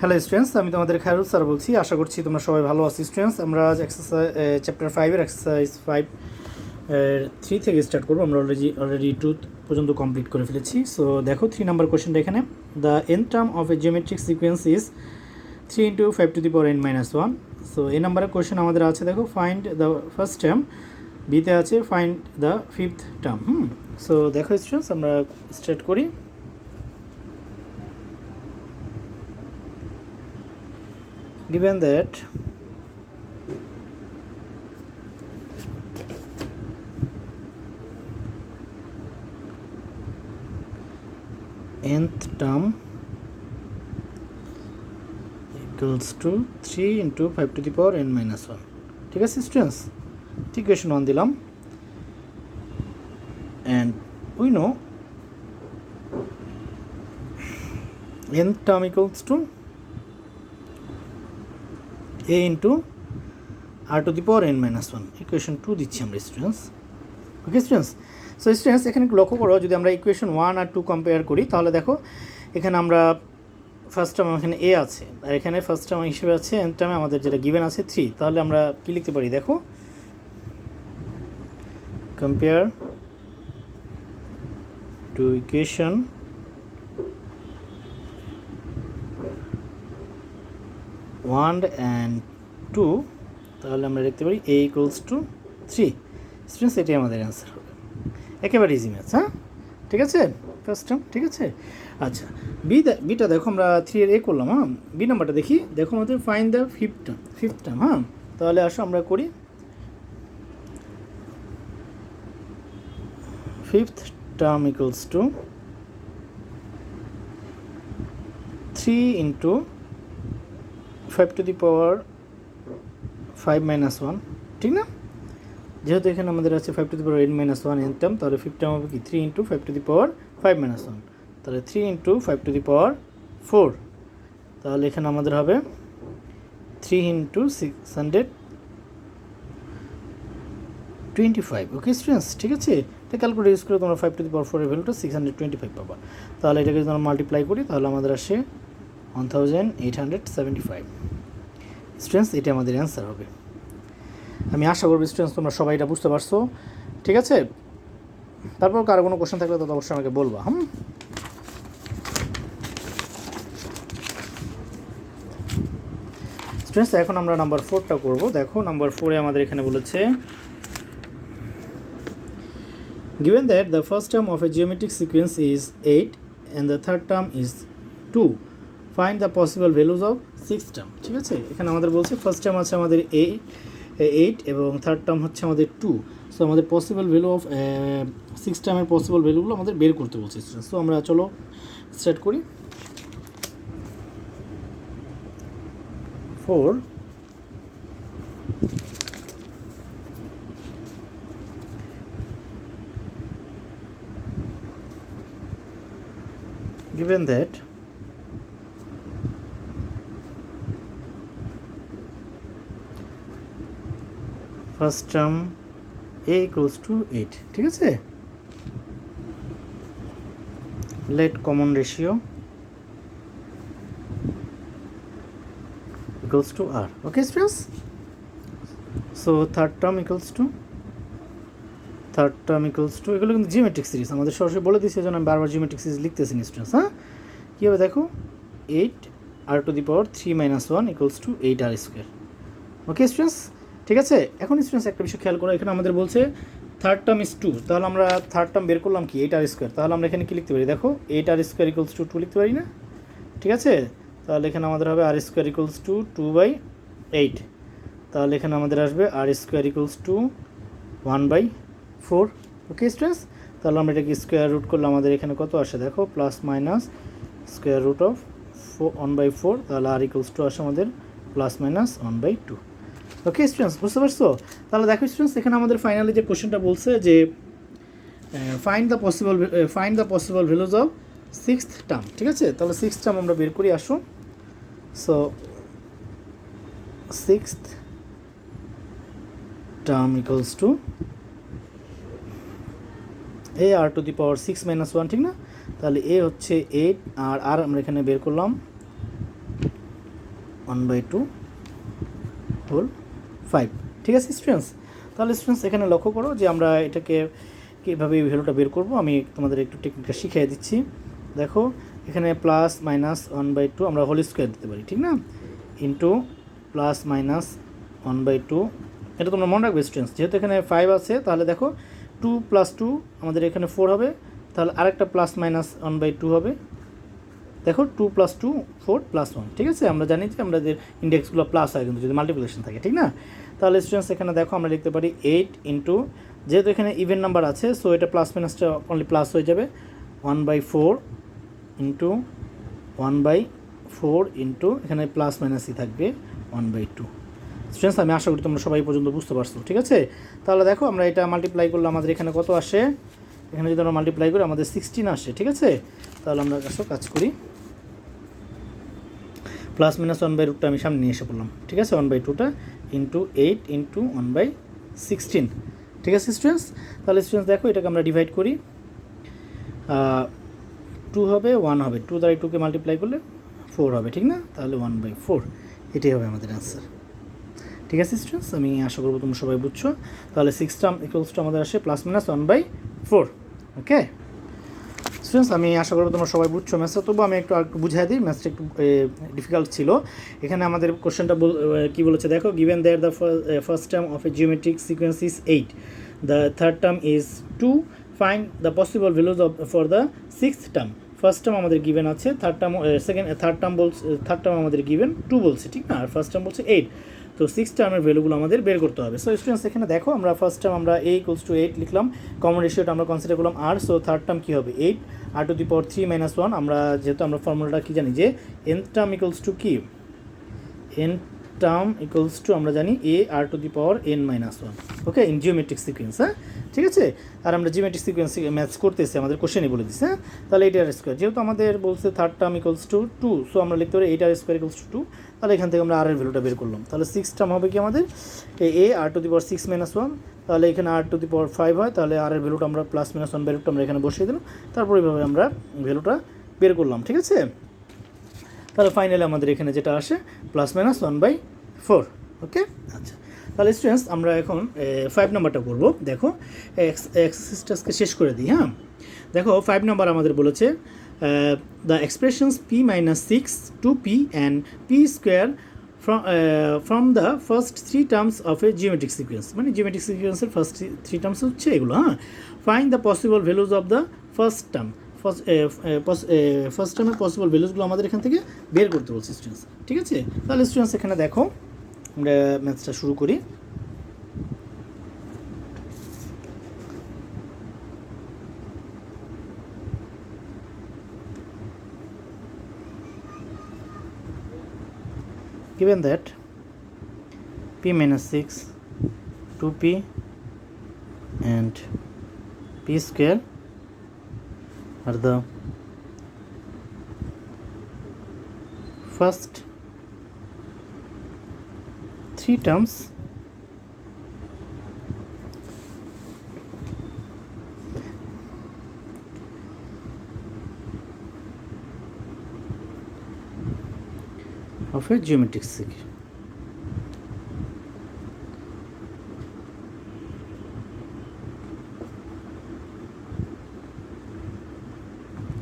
Hello students, আমি তোমাদের Khairul sir বলছি। আশা করছি তোমরা সবাই ভালো আছো স্টুডেন্টস। আমরা আজ এক্সারসাইজ চ্যাপ্টার 5-এর এক্সারসাইজ 5 3 থেকে স্টার্ট করবো। আমরা অলরেডি 2 পর্যন্ত কমপ্লিট করে ফেলেছি। সো দেখো 3 নাম্বার কোয়েশ্চেনটা এখানে, the nth term of A geometric sequence is 3 × 5⁻n−1। So এই নাম্বারের কোয়েশ্চেন আমাদের আছে, দেখো ফাইন্ড দ্য ফার্স্ট টার্ম, বিতে আছে find the fifth term. So দেখো স্টুডেন্টস, আমরা স্টার্ট করি। Given that nth term equals to 3 × 5⁻n−1, ঠিক আছে স্টুডেন্টস? ইকুয়েশন 1 দিলাম, and we know nth term equals to a × r⁻n−1, equation 2 দিচ্ছি আমরা স্টুডেন্টস। ওকে স্টুডেন্টস? সো স্টুডেন্টস, এখানে লক্ষ্য করো, যদি আমরা ইকুয়েশন 1 আর 2 কম্পেয়ার করি, তাহলে দেখো এখানে আমরা ফার্স্ট টার্ম এখানে a আছে, আর এখানে ফার্স্ট টার্ম হিসেবে আছে nth টার্মে আমাদের যেটা গিভেন আছে 3। তাহলে আমরা কি লিখতে পারি দেখো, কম্পেয়ার টু ইকুয়েশন 1 and 2, তাহলে আমরা লিখতে পারি a = 3। স্টুডেন্টস, এটাই আমাদের অ্যান্সার হবে। একেবারে ইজি ম্যাথস, হ্যাঁ, ঠিক আছে? ফার্স্ট টার্ম, ঠিক আছে। আচ্ছা, বিটা দেখো আমরা 3 এর a করলাম, হ্যাঁ। বি নাম্বারটা দেখি, দেখো আমাদের ফাইন্ড দ্য ফিফথ টার্ম, হ্যাঁ। তাহলে আসো আমরা করি। ফিফথ টার্ম ইকুয়ালস টু 3 × 5⁻5−1, ঠিক না? যেহেতু এখানে আমাদের আছে 5⁻n−1 nth টার্ম, তাহলে ফিফথ টার্ম হবে কি 3 × 5⁻5−1, তাহলে 3 × 5⁴। তাহলে এখানে আমাদের হবে 3 × 625। ওকে স্টুডেন্টস, ঠিক আছে? এটা ক্যালকুলেটর ইউজ করে তোমরা 5⁴ এর ভ্যালুটা 625 পাবা। তাহলে এটাকে যদি আমরা মাল্টিপ্লাই করি, তাহলে আমাদের আসে 1875। স্টুডেন্টস, এটা আমাদের অ্যান্সার হবে। আমি আশা করব স্টুডেন্টস তোমরা সবাই এটা বুঝতে পারছো, ঠিক আছে? তারপর কারো কোনো কোশ্চেন থাকলে তো অবশ্যই আমাকে বলবা। স্টুডেন্টস, এখন আমরা নাম্বার 4টা করব। দেখো নাম্বার 4-এ আমাদের এখানে বলেছে, given that the first term of a geometric sequence is 8 and the third term is 2, find the possible values of sixth term। ঠিক আছে, এখানে আমাদের বলছে ফার্স্ট টার্ম আছে আমাদের 8 এবং থার্ড টার্ম হচ্ছে আমাদের 2। সো আমাদের পসিবল ভ্যালু অফ সিক্স টার্মের পসিবল ভ্যালুগুলো আমাদের বের করতে বলছে। সো আমরা চলো স্টার্ট করি। 4 given that first term a equals to 8, ঠিক আছে? let common ratio equals to r. okay students? so third term equals to এগুলো কিন্তু জিওমেট্রিক সিরিজ আমাদের সরাসরি বলে দিয়েছে, এই জন্য আমি বারবার জিওমেট্রিক সিরিজ লিখতেছি স্টুডেন্টস। হ্যাঁ, কী হবে দেখো, 8r⁻3−1 = 8r²। ওকে স্টুডেন্টস, ঠিক আছে? এখন স্টুডেন্টস একটা বিষয় খেয়াল করো, এখানে আমাদের বলছে থার্ড টার্ম ইজ 2, তাহলে আমরা থার্ড টার্ম বের করলাম কি 8r²। তাহলে আমরা এখানে কী লিখতে পারি দেখো, 8r² = 2 লিখতে পারি না? ঠিক আছে, তাহলে এখানে আমাদের হবে r² = 2/8। তাহলে এখানে আমাদের আসবে r² = 1/4। ওকে স্টুডেন্টস, তাহলে আমরা এটাকে স্কোয়ার রুট করলে আমাদের এখানে কত আসে দেখো, ±√1/4। তাহলে r = আসে আমাদের ±1/2। ওকে স্টুডেন্টস, বুঝতে পারছো? তাহলে দেখো স্টুডেন্টস, এখানে আমাদের ফাইনালি যে কোশ্চেনটা বলছে যে find the possible values of sixth term. ঠিক আছে, তাহলে সিক্সথ টার্ম আমরা বের করি, আসো। So sixth term equals to a r⁻6−1, ঠিক না? তাহলে a হচ্ছে 8 আর r আমরা এখানে বের করলাম 1/2 হোল 5। ঠিক আছে স্টুডেন্টস? তাহলে স্টুডেন্টস এখানে লক্ষ্য করো যে আমরা এটাকে কীভাবে এই ভ্যালুটা বের করব, আমি তোমাদের একটু টেকনিকটা শিখিয়ে দিচ্ছি। দেখো এখানে প্লাস মাইনাস 1/2 আমরা হোল স্কোয়ার দিতে পারি, ঠিক না, ইন্টু প্লাস মাইনাস 1/2। এটা তোমরা মনে রাখবে স্টুডেন্টস, যেহেতু এখানে 5 আছে তাহলে দেখো 2 + 2 আমাদের এখানে 4 হবে, তাহলে আরেকটা প্লাস মাইনাস 1/2 হবে। দেখো 2 + 2 4 + 1। ঠিক আছে, আমরা জানি যে আমাদের ইন্ডেক্সগুলো প্লাস হয় কিন্তু যদি মাল্টিপ্লিকেশন থাকে, ঠিক না। তাহলে স্টুডেন্টস এখানে দেখো আমরা লিখতে পারি 8 ইন্টু, যেহেতু এখানে ইভেন নাম্বার আছে সো এটা প্লাস মাইনাসটা অনলি প্লাস হয়ে যাবে, 1/4 ইন্টু 1/4 ইন্টু এখানে প্লাস মাইনাসই থাকবে 1/2। স্টুডেন্টস আমি আশা করি তোমরা সবাই পর্যন্ত বুঝতে পারছো, ঠিক আছে। তাহলে দেখো আমরা এটা মাল্টিপ্লাই করলে আমাদের এখানে কত আসে, এখানে যদি আমরা মাল্টিপ্লাই করি আমাদের 16 আসে, ঠিক আছে। তাহলে আমরা কাজ করি, প্লাস মাইনাস 1/√টা আমি সামনে নিয়ে এসে পড়লাম, ঠিক আছে, 1/2টা ইন্টু 8 ইন্টু 1/16। ঠিক আছে স্টুডেন্টস? তাহলে স্টুডেন্টস দেখো এটাকে আমরা ডিভাইড করি, 2 হবে 1 হবে, 2 দ্বারা 2কে মাল্টিপ্লাই করলে 4 হবে, ঠিক না, তাহলে 1/4 এটাই হবে আমাদের অ্যান্সার। ঠিক আছে স্টুডেন্টস, আমি আশা করবো তোমরা সবাই বুঝছো। তাহলে 6 টার্ম ইকুয়ালস টু আমাদের আসে প্লাস মাইনাস 1/4। ওকে স্টুডেন্টস, আমি আশা করবো তোমরা সবাই বুঝছো ম্যাথসটা, তবু আমি একটু বুঝাই দিই, ম্যাথসটা একটু ডিফিকাল্ট ছিল। এখানে আমাদের কোশ্চেনটা কী বলেছে দেখো, given that the first term of A geometric sequence is 8, the third term is 2, find the possible values for the sixth term. First term আমাদের গিভেন আছে, থার্ড টার্ম আমাদের গিভেন 2 বলছে, ঠিক না, আর ফার্স্ট টার্ম বলছে 8। তো 6 টার্মের ভ্যালুগুলো আমাদের বের করতে হবে। সো স্টুডেন্টস এখানে দেখো আমরা ফার্স্ট টার্ম আমরা a = 8 লিখলাম, কমন রেশিওটা আমরা কনসিডার করলাম r। সো থার্ড টার্ম কী হবে 8 r⁻³ - 1। আমরা যেহেতু আমরা ফর্মুলাটা কী জানি যে nth টার্ম ইকুয়ালস টু কি, nth টার্ম ইকুয়ালস টু আমরা জানি a r⁻n - 1। Okay, in geometric sequence, হ্যাঁ ঠিক আছে। আর আমরা জিওমেট্রিক সিকোয়েন্স ম্যাথস করতেছি, আমাদের কোশ্চেনই বলে দিচ্ছে, হ্যাঁ। তাহলে 8r², যেহেতু আমাদের বলছে third term equals to 2, so আমরা লিখতে পারি 8r² = 2। তাহলে এখান থেকে আমরা r এর ভ্যালুটা বের করলাম। তাহলে 6 টার্ম হবে কি আমাদের a r⁻6 - 1, তাহলে এখানে r⁵ হয়, তাহলে r এর ভ্যালুটা আমরা প্লাস মাইনাস 1/√টা আমরা এখানে বসিয়ে দিলাম, তারপর এইভাবে আমরা ভ্যালুটা বের করলাম, ঠিক আছে। তাহলে ফাইনালি আমাদের এখানে যেটা আসে প্লাস মাইনাস 1/4। ওকে আচ্ছা, তাহলে স্টুডেন্টস আমরা এখন 5 নাম্বারটা করবো। দেখো এক্সারসাইজটাকে শেষ করে দিই, হ্যাঁ। দেখো 5 নাম্বার আমাদের বলেছে the expressions p - 6 2p and p² from the first 3 terms of a geometric sequence, মানে জিওমেট্রিক সিকোয়েন্সের ফার্স্ট 3 টার্মস হচ্ছে এগুলো, হ্যাঁ। Find the possible values of the first term. First টার্মের পসিবল ভ্যালুজগুলো আমাদের এখান থেকে বের করতে বলছে স্টুডেন্টস, ঠিক আছে। তাহলে স্টুডেন্টস এখানে দেখো আমরা ম্যাথসটা শুরু করি। Given that p - 6 2p and p² are the first 3 terms of a geometric sequence.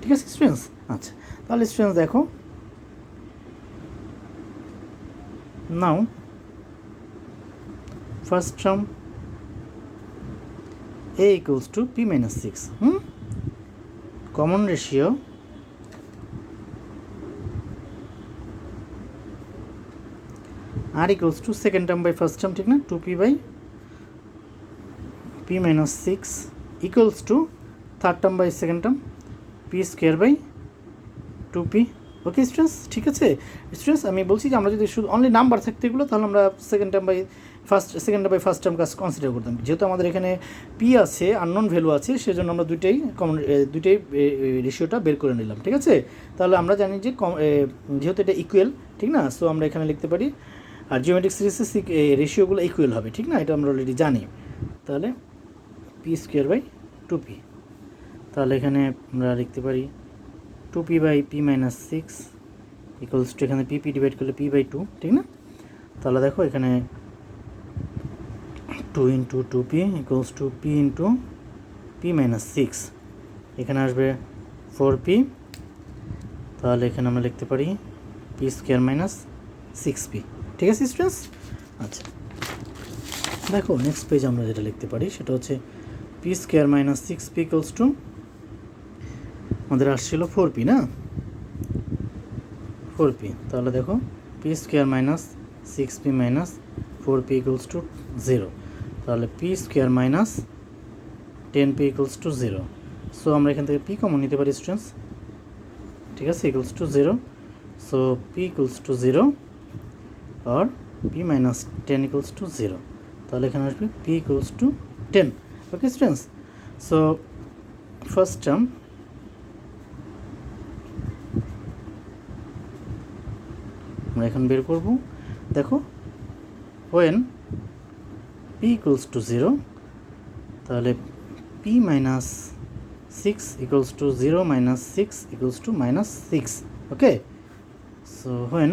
ঠিক আছে স্টুডেন্টস? আচ্ছা, তাহলে স্টুডেন্টস দেখো নাও first term a = p - 6, common ratio r = second term by first term, ঠিক না, 2p/p - 6 equals to third term by second term p² / 2p। Okay students, ঠিক আছে স্টুডেন্টস, আমি বলছি যে আমরা যদি শুধু অনলি নাম্বার থাকতে এগুলো, তাহলে আমরা second term by first term কাজ কনসিডার করতাম। যেহেতু আমাদের এখানে পি আছে, আননোন ভ্যালু আছে, সেজন্য আমরা দুইটাই রেশিওটা বের করে নিলাম, ঠিক আছে। তাহলে আমরা জানি যে যেহেতু এটা ইকুয়াল, ঠিক না, সো আমরা এখানে লিখতে পারি, আর জিওমেট্রিক সিরিজের রেশিওগুলো ইকুয়াল হবে, ঠিক না, এটা আমরা অলরেডি জানি। তাহলে p² / 2p, তাহলে এখানে আমরা লিখতে পারি 2p/p - 6 ইকুয়ালস টু এখানে পি ডিভাইড করলে p/2, ঠিক না? তাহলে দেখো এখানে 2 into 2p equals to p into p minus 6, এখানে আসবে 4p, তাহলে এখানে আমরা লিখতে পারি p স্কোয়ার মাইনাস 6p। ঠিক আছে স্টুডেন্টস? আচ্ছা দেখো নেক্সট পেজ আমরা যেটা লিখতে পারি সেটা হচ্ছে p square minus 6p equals to আমাদের আসছিল 4p না, 4p, তাহলে দেখো p square minus 6p minus 4p equals to 0, তাহলে p square minus 10p equals to 0। So আমরা এখান থেকে p কমন নিতে পারি স্টুডেন্টস, ঠিক আছে, equals to 0। So p equals to 0 আর p মাইনাস 10 ইকুয়ালস টু 0, তাহলে এখানে আসবে p equals to 10। Okay students? So first term আমরা এখন বের করব। দেখো when p ইকুয়ালস টু 0, তাহলে p minus 6 equals to 0 minus 6 equals two minus 6। Okay, so when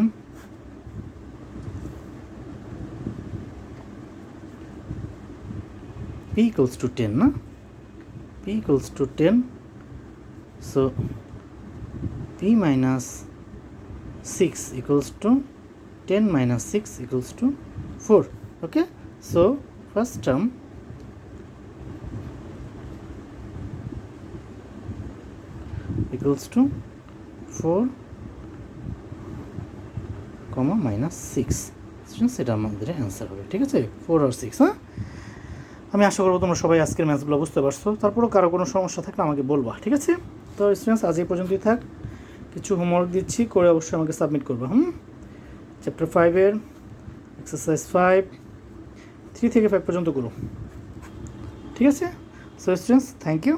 p equals to 10 না, p equals to 10, so p minus 6 equals to 10 minus 6 equals to 4. Okay, so first term equals to 4 comma minus 6, সেটা আমাদের answer হবে। ঠিক আছে, 4 আর 6। হ্যাঁ, আমি আশা করবো তোমরা সবাই আজকের ম্যাথগুলো বুঝতে পারছো। তারপরেও কারো কোনো সমস্যা থাকলে আমাকে বলবা, ঠিক আছে? তো স্টুডেন্টস আজ এই পর্যন্তই থাক, কিছু হোমওয়ার্ক দিচ্ছি, করে অবশ্যই আমাকে সাবমিট করবা। চ্যাপ্টার 5-এর এক্সারসাইজ 5, 3 থেকে 5 পর্যন্ত করো, ঠিক আছে? So students thank you.